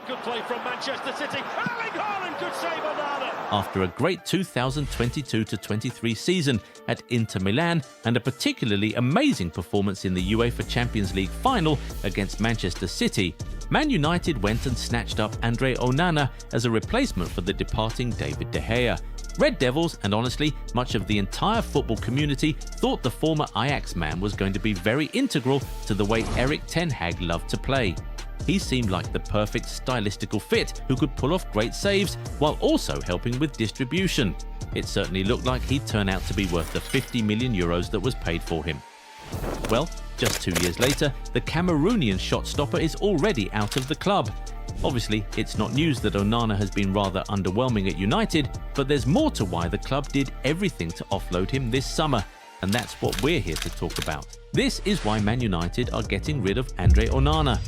Good play from Manchester City. Erling Haaland could save Onana. After a great 2022-23 season at Inter Milan and a particularly amazing performance in the UEFA Champions League final against Manchester City, Man United went and snatched up André Onana as a replacement for the departing David De Gea. Red Devils, and honestly, much of the entire football community, thought the former Ajax man was going to be very integral to the way Erik Ten Hag loved to play. He seemed like the perfect stylistical fit who could pull off great saves while also helping with distribution. It certainly looked like he'd turn out to be worth the 50 million euros that was paid for him. Well, just 2 years later, the Cameroonian shot stopper is already out of the club. Obviously, it's not news that Onana has been rather underwhelming at United, but there's more to why the club did everything to offload him this summer, and that's what we're here to talk about. This is why Man United are getting rid of André Onana.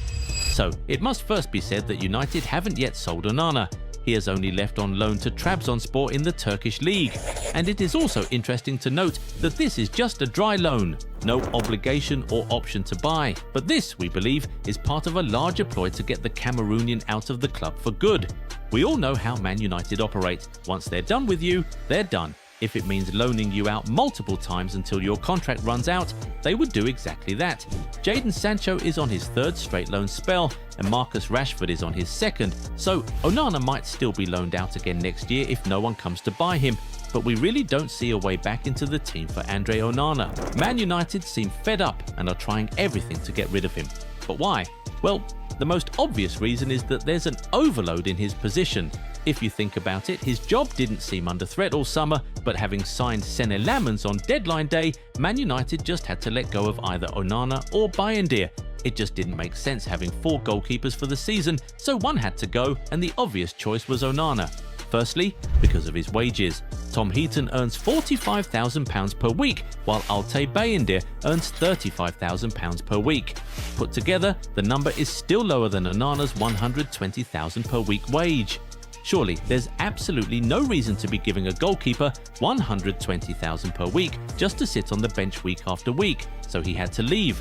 So, it must first be said that United haven't yet sold Onana. He has only left on loan to Trabzonspor in the Turkish league. And it is also interesting to note that this is just a dry loan, no obligation or option to buy. But this, we believe, is part of a larger ploy to get the Cameroonian out of the club for good. We all know how Man United operate. Once they're done with you, they're done. If it means loaning you out multiple times until your contract runs out, they would do exactly that. Jadon Sancho is on his third straight loan spell, and Marcus Rashford is on his second, so Onana might still be loaned out again next year if no one comes to buy him. But we really don't see a way back into the team for André Onana. Man United seem fed up and are trying everything to get rid of him. But why? Well, the most obvious reason is that there's an overload in his position. If you think about it, his job didn't seem under threat all summer, but having signed Senne Lammens on deadline day, Man United just had to let go of either Onana or Bayindir. It just didn't make sense having 4 goalkeepers for the season, so one had to go, and the obvious choice was Onana. Firstly, because of his wages. Tom Heaton earns £45,000 per week, while Altay Bayindir earns £35,000 per week. Put together, the number is still lower than Onana's £120,000 per week wage. Surely, there's absolutely no reason to be giving a goalkeeper £120,000 per week just to sit on the bench week after week, so he had to leave.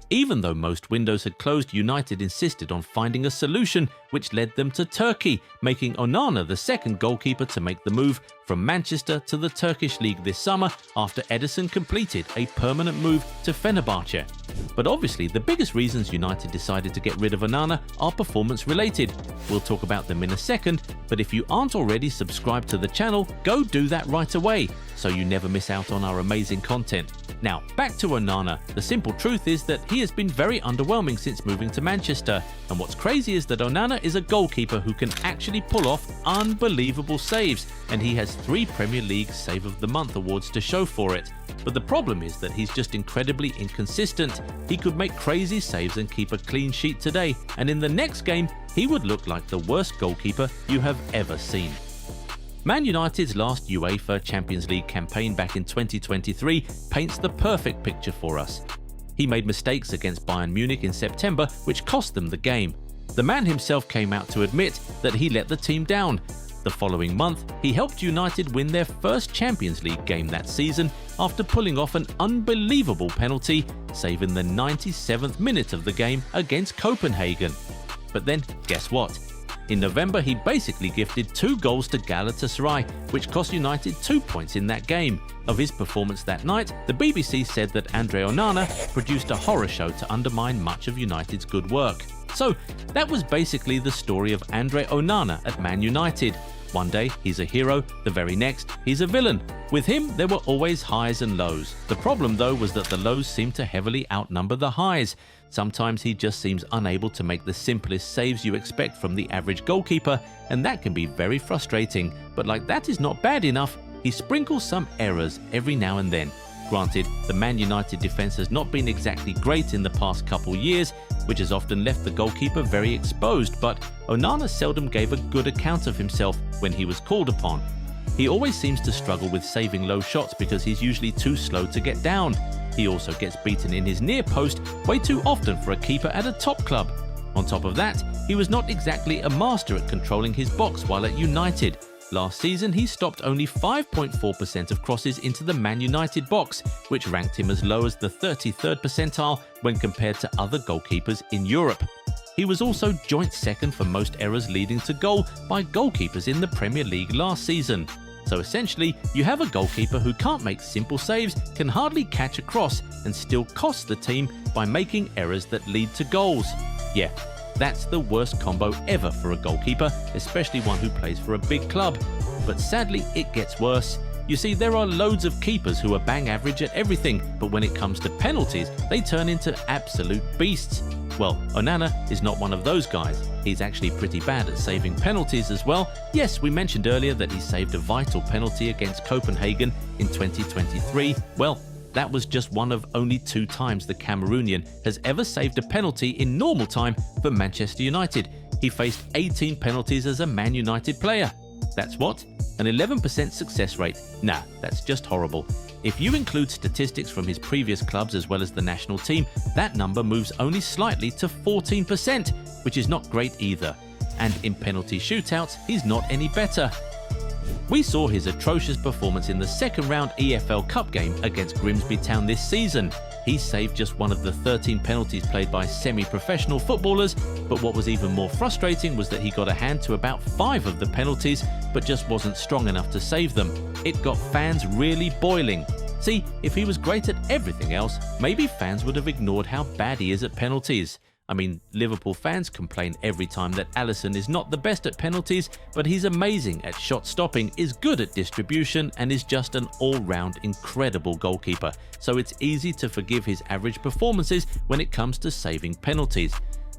Even though most windows had closed, United insisted on finding a solution, which led them to Turkey, making Onana the second goalkeeper to make the move from Manchester to the Turkish league this summer after Ederson completed a permanent move to Fenerbahce. But obviously, the biggest reasons United decided to get rid of Onana are performance related. We'll talk about them in a second, but if you aren't already subscribed to the channel, go do that right away, so you never miss out on our amazing content. Now, back to Onana. The simple truth is that he has been very underwhelming since moving to Manchester, and what's crazy is that Onana is a goalkeeper who can actually pull off unbelievable saves, and he has 3 Premier League Save of the Month awards to show for it. But the problem is that he's just incredibly inconsistent. He could make crazy saves and keep a clean sheet today, and in the next game, he would look like the worst goalkeeper you have ever seen. Man United's last UEFA Champions League campaign back in 2023 paints the perfect picture for us. He made mistakes against Bayern Munich in September, which cost them the game. The man himself came out to admit that he let the team down. The following month, he helped United win their first Champions League game that season after pulling off an unbelievable penalty, saving the 97th minute of the game against Copenhagen. But then, guess what? In November, he basically gifted 2 goals to Galatasaray, which cost United 2 points in that game. Of his performance that night, the BBC said that André Onana produced a horror show to undermine much of United's good work. So, that was basically the story of André Onana at Man United. One day, he's a hero, the very next, he's a villain. With him, there were always highs and lows. The problem, though, was that the lows seemed to heavily outnumber the highs. Sometimes he just seems unable to make the simplest saves you expect from the average goalkeeper, and that can be very frustrating. But like that is not bad enough, he sprinkles some errors every now and then. Granted, the Man United defence has not been exactly great in the past couple years, which has often left the goalkeeper very exposed, but Onana seldom gave a good account of himself when he was called upon. He always seems to struggle with saving low shots because he's usually too slow to get down. He also gets beaten in his near post way too often for a keeper at a top club. On top of that, he was not exactly a master at controlling his box while at United. Last season, he stopped only 5.4% of crosses into the Man United box, which ranked him as low as the 33rd percentile when compared to other goalkeepers in Europe. He was also joint second for most errors leading to goal by goalkeepers in the Premier League last season. So essentially, you have a goalkeeper who can't make simple saves, can hardly catch a cross, and still costs the team by making errors that lead to goals. Yeah, that's the worst combo ever for a goalkeeper, especially one who plays for a big club. But sadly, it gets worse. You see, there are loads of keepers who are bang average at everything, but when it comes to penalties, they turn into absolute beasts. Well, Onana is not one of those guys. He's actually pretty bad at saving penalties as well. Yes, we mentioned earlier that he saved a vital penalty against Copenhagen in 2023. Well, that was just one of only 2 times the Cameroonian has ever saved a penalty in normal time for Manchester United. He faced 18 penalties as a Man United player. That's what? An 11% success rate. Nah, that's just horrible. If you include statistics from his previous clubs as well as the national team, that number moves only slightly to 14%, which is not great either. And in penalty shootouts, he's not any better. We saw his atrocious performance in the second round EFL Cup game against Grimsby Town this season. He saved just one of the 13 penalties played by semi-professional footballers, but what was even more frustrating was that he got a hand to about 5 of the penalties, but just wasn't strong enough to save them. It got fans really boiling. See, if he was great at everything else, maybe fans would have ignored how bad he is at penalties. I mean, Liverpool fans complain every time that Alisson is not the best at penalties, but he's amazing at shot stopping, is good at distribution, and is just an all-round incredible goalkeeper. So it's easy to forgive his average performances when it comes to saving penalties.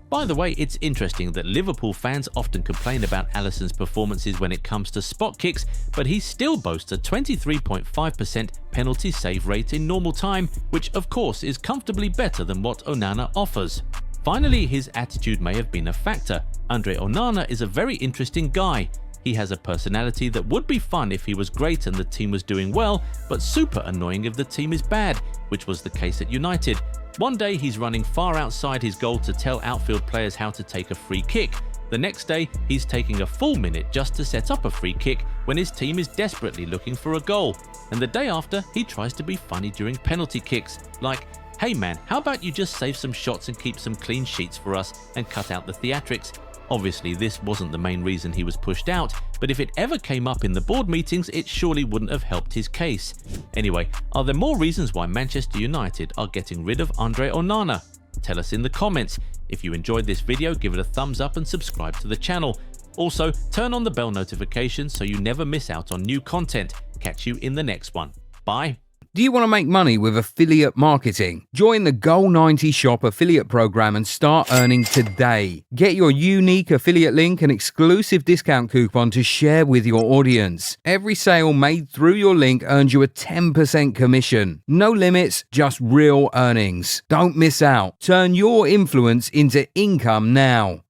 By the way, it's interesting that Liverpool fans often complain about Alisson's performances when it comes to spot kicks, but he still boasts a 23.5% penalty save rate in normal time, which of course is comfortably better than what Onana offers. Finally, his attitude may have been a factor. André Onana is a very interesting guy. He has a personality that would be fun if he was great and the team was doing well, but super annoying if the team is bad, which was the case at United. One day he's running far outside his goal to tell outfield players how to take a free kick. The next day, he's taking a full minute just to set up a free kick when his team is desperately looking for a goal. And the day after, he tries to be funny during penalty kicks, like, "Hey man, how about you just save some shots and keep some clean sheets for us and cut out the theatrics?" Obviously, this wasn't the main reason he was pushed out, but if it ever came up in the board meetings, it surely wouldn't have helped his case. Anyway, are there more reasons why Manchester United are getting rid of André Onana? Tell us in the comments. If you enjoyed this video, give it a thumbs up and subscribe to the channel. Also, turn on the bell notifications so you never miss out on new content. Catch you in the next one. Bye. Do you want to make money with affiliate marketing? Join the Goal90 Shop affiliate program and start earning today. Get your unique affiliate link and exclusive discount coupon to share with your audience. Every sale made through your link earns you a 10% commission. No limits, just real earnings. Don't miss out. Turn your influence into income now.